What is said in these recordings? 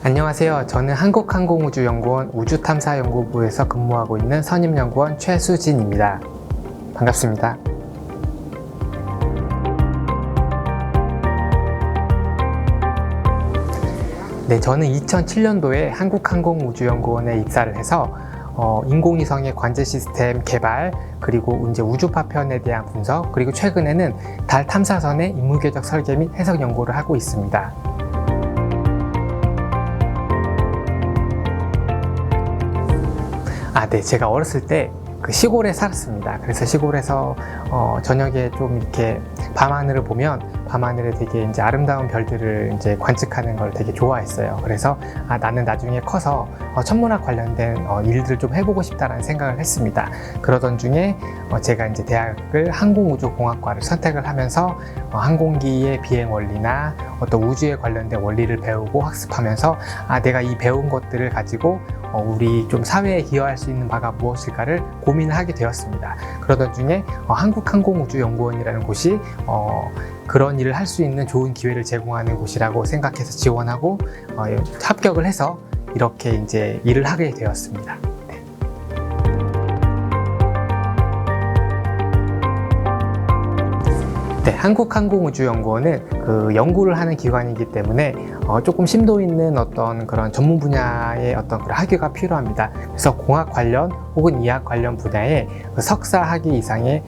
안녕하세요. 저는 한국항공우주연구원 우주탐사연구부에서 근무하고 있는 선임연구원 최수진입니다. 반갑습니다. 네, 저는 2007년도에 한국항공우주연구원에 입사를 해서 인공위성의 관제 시스템 개발, 그리고 이제 우주 파편에 대한 분석, 그리고 최근에는 달 탐사선의 임무궤적 설계 및 해석 연구를 하고 있습니다. 네, 제가 어렸을 때 그 시골에 살았습니다. 그래서 시골에서 저녁에 좀 이렇게 밤하늘을 보면 밤하늘에 되게 이제 아름다운 별들을 이제 관측하는 걸 되게 좋아했어요. 그래서 나는 나중에 커서 천문학 관련된 일들을 좀 해보고 싶다라는 생각을 했습니다. 그러던 중에 제가 이제 대학을 항공우주공학과를 선택을 하면서 항공기의 비행 원리나 어떤 우주에 관련된 원리를 배우고 학습하면서 내가 이 배운 것들을 가지고 우리 좀 사회에 기여할 수 있는 바가 무엇일까를 고민을 하게 되었습니다. 그러던 중에 한국항공우주연구원이라는 곳이 그런 일을 할 수 있는 좋은 기회를 제공하는 곳이라고 생각해서 지원하고 합격을 해서 이렇게 이제 일을 하게 되었습니다. 네, 한국항공우주연구원은 그 연구를 하는 기관이기 때문에 조금 심도 있는 어떤 그런 전문 분야의 어떤 그런 학위가 필요합니다. 그래서 공학 관련 혹은 이학 관련 분야에 그 석사 학위 이상의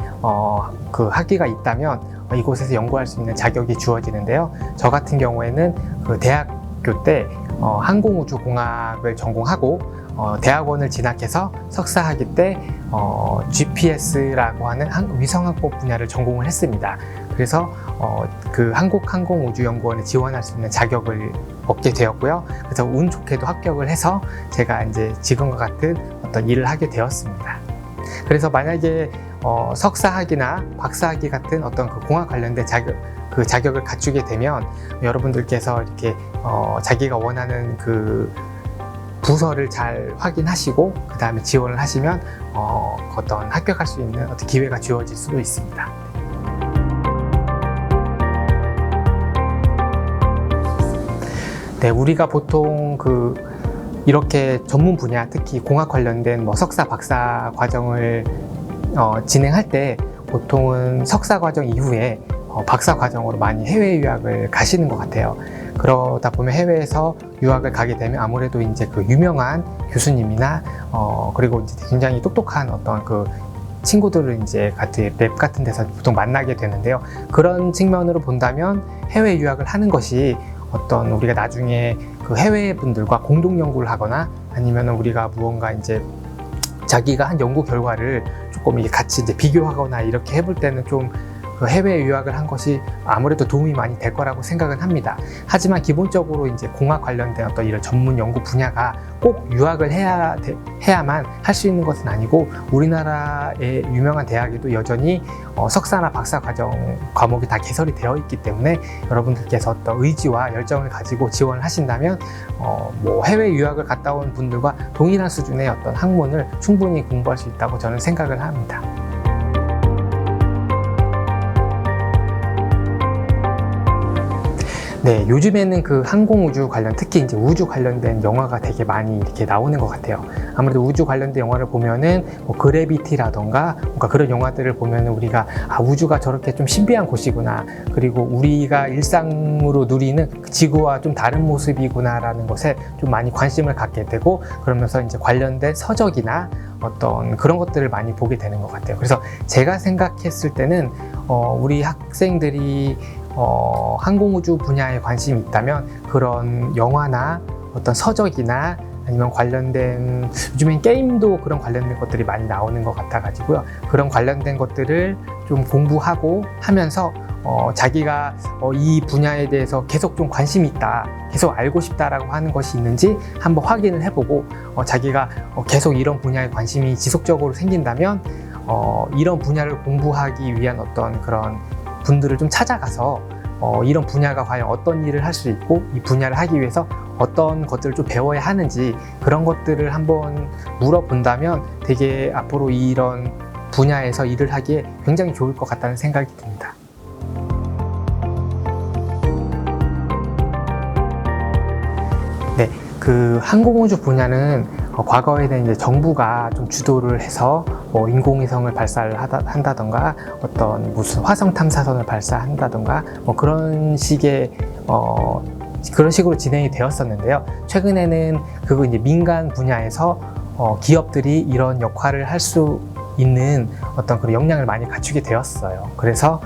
그 학위가 있다면 이곳에서 연구할 수 있는 자격이 주어지는데요. 저 같은 경우에는 그 대학교 때 항공우주공학을 전공하고 대학원을 진학해서 석사 학위 때 GPS라고 하는 위성항법 분야를 전공을 했습니다. 그래서 그 한국항공우주연구원에 지원할 수 있는 자격을 얻게 되었고요. 그래서 운 좋게도 합격을 해서 제가 이제 지금과 같은 어떤 일을 하게 되었습니다. 그래서 만약에 석사학위나 박사학위 같은 어떤 그 공학 관련된 그 자격을 갖추게 되면 여러분들께서 이렇게 자기가 원하는 그 부서를 잘 확인하시고 그 다음에 지원을 하시면 어떤 합격할 수 있는 어떤 기회가 주어질 수도 있습니다. 네, 우리가 보통 이렇게 전문 분야, 특히 공학 관련된 석사, 박사 과정을 진행할 때 보통은 석사 과정 이후에 박사 과정으로 많이 해외 유학을 가시는 것 같아요. 그러다 보면 해외에서 유학을 가게 되면 아무래도 이제 그 유명한 교수님이나 그리고 이제 굉장히 똑똑한 어떤 그 친구들을 이제 같은 랩 같은 데서 보통 만나게 되는데요. 그런 측면으로 본다면 해외 유학을 하는 것이 어떤 우리가 나중에 그 해외 분들과 공동 연구를 하거나 아니면 우리가 무언가 이제 자기가 한 연구 결과를 조금 이게 같이 이제 비교하거나 이렇게 해볼 때는 좀 그 해외 유학을 한 것이 아무래도 도움이 많이 될 거라고 생각은 합니다. 하지만 기본적으로 이제 공학 관련된 어떤 이런 전문 연구 분야가 꼭 유학을 해야만 할 수 있는 것은 아니고 우리나라의 유명한 대학에도 여전히 석사나 박사 과정 과목이 다 개설이 되어 있기 때문에 여러분들께서 어떤 의지와 열정을 가지고 지원을 하신다면 뭐 해외 유학을 갔다 온 분들과 동일한 수준의 어떤 학문을 충분히 공부할 수 있다고 저는 생각을 합니다. 네, 요즘에는 그 항공우주 관련, 특히 이제 우주 관련된 영화가 되게 많이 이렇게 나오는 것 같아요. 아무래도 우주 관련된 영화를 보면은 뭐 그래비티라던가 뭔가 그런 영화들을 보면은 우리가 우주가 저렇게 좀 신비한 곳이구나, 그리고 우리가 일상으로 누리는 지구와 좀 다른 모습이구나라는 것에 좀 많이 관심을 갖게 되고, 그러면서 이제 관련된 서적이나 어떤 그런 것들을 많이 보게 되는 것 같아요. 그래서 제가 생각했을 때는 우리 학생들이 항공우주 분야에 관심이 있다면 그런 영화나 어떤 서적이나 아니면 관련된, 요즘엔 게임도 그런 관련된 것들이 많이 나오는 것 같아 가지고요. 그런 관련된 것들을 좀 공부하고 하면서 자기가 이 분야에 대해서 계속 좀 관심이 있다, 계속 알고 싶다라고 하는 것이 있는지 한번 확인을 해보고 자기가 계속 이런 분야에 관심이 지속적으로 생긴다면 이런 분야를 공부하기 위한 어떤 그런 분들을 좀 찾아가서 이런 분야가 과연 어떤 일을 할 수 있고 이 분야를 하기 위해서 어떤 것들을 좀 배워야 하는지 그런 것들을 한번 물어본다면 되게 앞으로 이런 분야에서 일을 하기에 굉장히 좋을 것 같다는 생각이 듭니다. 네, 그 항공우주 분야는 과거에는 이제 정부가 좀 주도를 해서 인공위성을 발사를 한다던가 어떤 무슨 화성 탐사선을 발사한다던가 그런 식의 그런 식으로 진행이 되었었는데요. 최근에는 그거 이제 민간 분야에서 기업들이 이런 역할을 할 수 있는 어떤 그런 역량을 많이 갖추게 되었어요. 그래서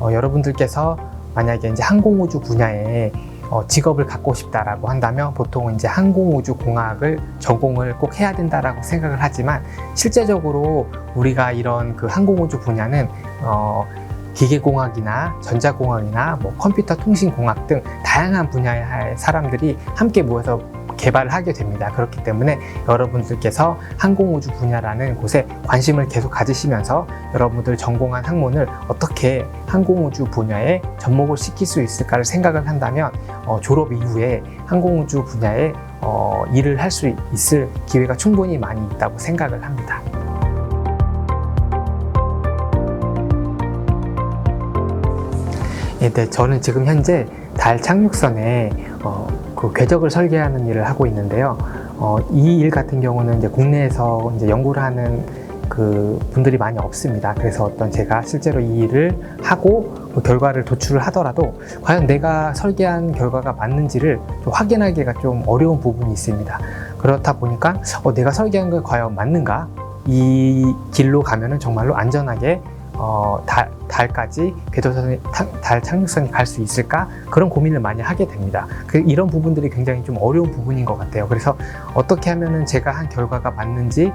여러분들께서 만약에 이제 항공우주 분야에 직업을 갖고 싶다라고 한다면 보통 이제 항공우주공학을 전공을 꼭 해야 된다라고 생각을 하지만 실제적으로 우리가 이런 그 항공우주 분야는 기계공학이나 전자공학이나 컴퓨터 통신공학 등 다양한 분야의 사람들이 함께 모여서 개발을 하게 됩니다. 그렇기 때문에 여러분들께서 항공우주 분야라는 곳에 관심을 계속 가지시면서 여러분들 전공한 학문을 어떻게 항공우주 분야에 접목을 시킬 수 있을까를 생각을 한다면 졸업 이후에 항공우주 분야에 일을 할 수 있을 기회가 충분히 많이 있다고 생각을 합니다. 네, 저는 지금 현재 달 착륙선에 그 궤적을 설계하는 일을 하고 있는데요. 이 일 같은 경우는 이제 국내에서 이제 연구를 하는 그 분들이 많이 없습니다. 그래서 제가 실제로 이 일을 하고 그 결과를 도출을 하더라도 과연 내가 설계한 결과가 맞는지를 좀 확인하기가 좀 어려운 부분이 있습니다. 그렇다 보니까 내가 설계한 게 과연 맞는가? 이 길로 가면은 정말로 안전하게 달까지 달 착륙선이 갈 수 있을까? 그런 고민을 많이 하게 됩니다. 이런 부분들이 굉장히 좀 어려운 부분인 것 같아요. 그래서 어떻게 하면은 제가 한 결과가 맞는지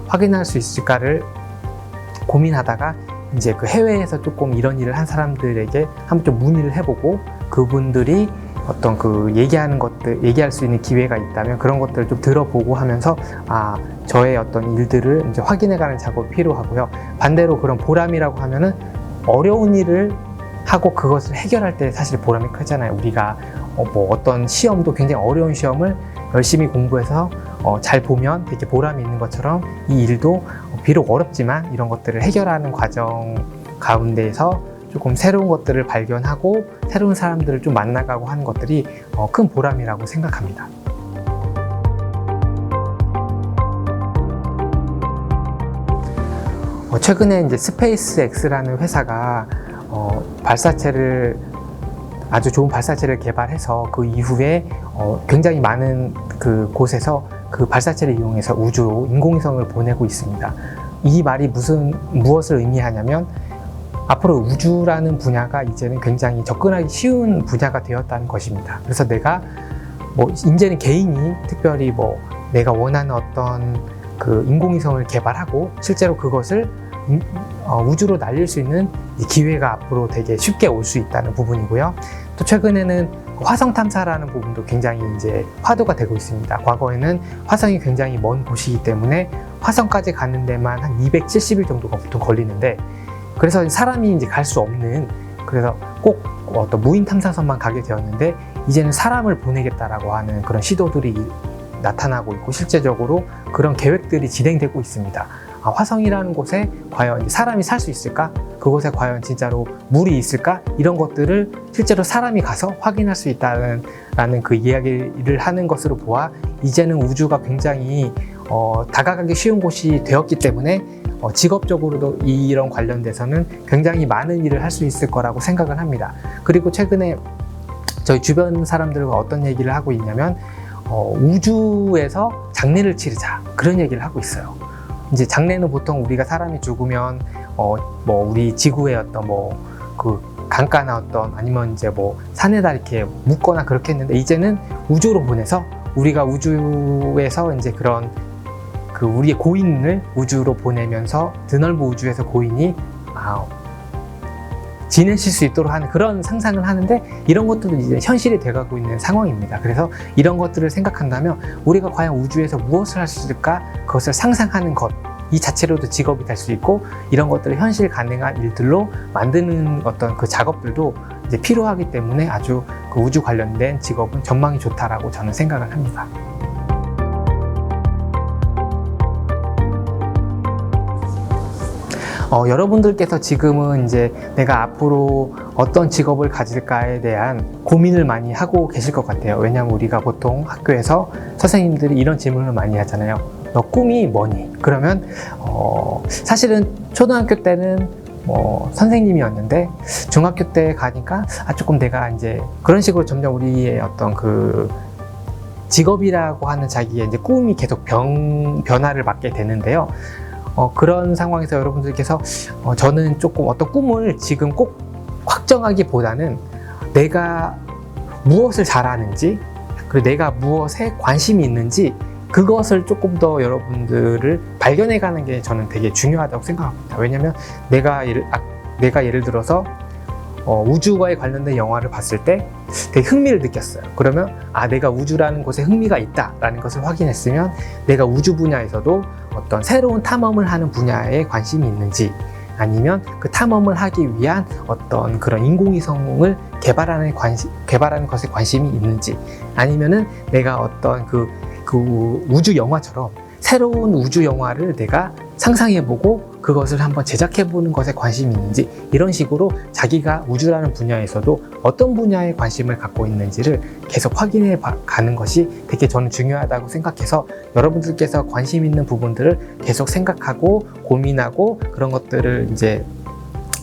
확인할 수 있을까를 고민하다가 이제 그 해외에서 조금 이런 일을 한 사람들에게 한번 좀 문의를 해보고 그분들이 어떤 그 얘기할 수 있는 기회가 있다면 그런 것들을 좀 들어보고 하면서 저의 어떤 일들을 이제 확인해가는 작업이 필요하고요. 반대로 그런 보람이라고 하면은 어려운 일을 하고 그것을 해결할 때 사실 보람이 크잖아요. 우리가 어떤 시험도 굉장히 어려운 시험을 열심히 공부해서 잘 보면 되게 보람이 있는 것처럼 이 일도 비록 어렵지만 이런 것들을 해결하는 과정 가운데에서 조금 새로운 것들을 발견하고 새로운 사람들을 좀 만나가고 하는 것들이 큰 보람이라고 생각합니다. 최근에 이제 스페이스 X라는 회사가 아주 좋은 발사체를 개발해서 그 이후에 굉장히 많은 그 곳에서 그 발사체를 이용해서 우주로 인공위성을 보내고 있습니다. 이 말이 무엇을 의미하냐면 앞으로 우주라는 분야가 이제는 굉장히 접근하기 쉬운 분야가 되었다는 것입니다. 그래서 내가 이제는 개인이 특별히 내가 원하는 어떤 그 인공위성을 개발하고 실제로 그것을 우주로 날릴 수 있는 기회가 앞으로 되게 쉽게 올 수 있다는 부분이고요. 또 최근에는 화성 탐사라는 부분도 굉장히 이제 화두가 되고 있습니다. 과거에는 화성이 굉장히 먼 곳이기 때문에 화성까지 가는 데만 한 270일 정도가 보통 걸리는데 그래서 사람이 이제 갈 수 없는 그래서 꼭 어떤 무인 탐사선만 가게 되었는데 이제는 사람을 보내겠다라고 하는 그런 시도들이 나타나고 있고 실제적으로 그런 계획들이 진행되고 있습니다. 화성이라는 곳에 과연 사람이 살 수 있을까? 그곳에 과연 진짜로 물이 있을까? 이런 것들을 실제로 사람이 가서 확인할 수 있다는 그 이야기를 하는 것으로 보아 이제는 우주가 굉장히 다가가기 쉬운 곳이 되었기 때문에 직업적으로도 이런 관련돼서는 굉장히 많은 일을 할 수 있을 거라고 생각을 합니다. 그리고 최근에 저희 주변 사람들과 어떤 얘기를 하고 있냐면 우주에서 장례를 치르자 그런 얘기를 하고 있어요. 이제 장례는 보통 우리가 사람이 죽으면 우리 지구의 어떤 그 강가나 아니면 이제 산에다 이렇게 묻거나 그렇게 했는데 이제는 우주로 보내서 우리가 우주에서 이제 그런 그 우리의 고인을 우주로 보내면서 드넓은 우주에서 고인이 지내실 수 있도록 하는 그런 상상을 하는데, 이런 것들도 이제 현실이 돼가고 있는 상황입니다. 그래서 이런 것들을 생각한다면 우리가 과연 우주에서 무엇을 할 수 있을까, 그것을 상상하는 것 이 자체로도 직업이 될 수 있고, 이런 것들을 현실 가능한 일들로 만드는 어떤 그 작업들도 이제 필요하기 때문에 아주 그 우주 관련된 직업은 전망이 좋다라고 저는 생각을 합니다. 여러분들께서 지금은 이제 내가 앞으로 어떤 직업을 가질까에 대한 고민을 많이 하고 계실 것 같아요. 왜냐하면 우리가 보통 학교에서 선생님들이 이런 질문을 많이 하잖아요. 너 꿈이 뭐니? 그러면 사실은 초등학교 때는 선생님이었는데, 중학교 때 가니까 조금 내가 이제 그런 식으로 점점 우리의 어떤 그 직업이라고 하는 자기의 이제 꿈이 계속 변화를 맞게 되는데요. 그런 상황에서 여러분들께서 저는 조금 어떤 꿈을 지금 꼭 확정하기보다는 내가 무엇을 잘하는지, 그리고 내가 무엇에 관심이 있는지, 그것을 조금 더 여러분들을 발견해가는 게 저는 되게 중요하다고 생각합니다. 왜냐면 내가 예를 들어서 우주와에 관련된 영화를 봤을 때 되게 흥미를 느꼈어요. 그러면 내가 우주라는 곳에 흥미가 있다라는 것을 확인했으면, 내가 우주 분야에서도 어떤 새로운 탐험을 하는 분야에 관심이 있는지, 아니면 그 탐험을 하기 위한 어떤 그런 인공위성을 개발하는 것에 관심이 있는지, 아니면은 내가 어떤 그 우주 영화처럼 새로운 우주 영화를 내가 상상해보고 그것을 한번 제작해보는 것에 관심이 있는지, 이런 식으로 자기가 우주라는 분야에서도 어떤 분야에 관심을 갖고 있는지를 계속 확인해 가는 것이 되게 저는 중요하다고 생각해서, 여러분들께서 관심 있는 부분들을 계속 생각하고 고민하고 그런 것들을 이제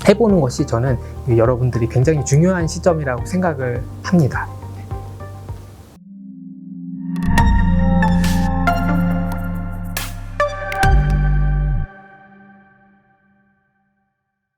해보는 것이 저는 여러분들이 굉장히 중요한 시점이라고 생각을 합니다.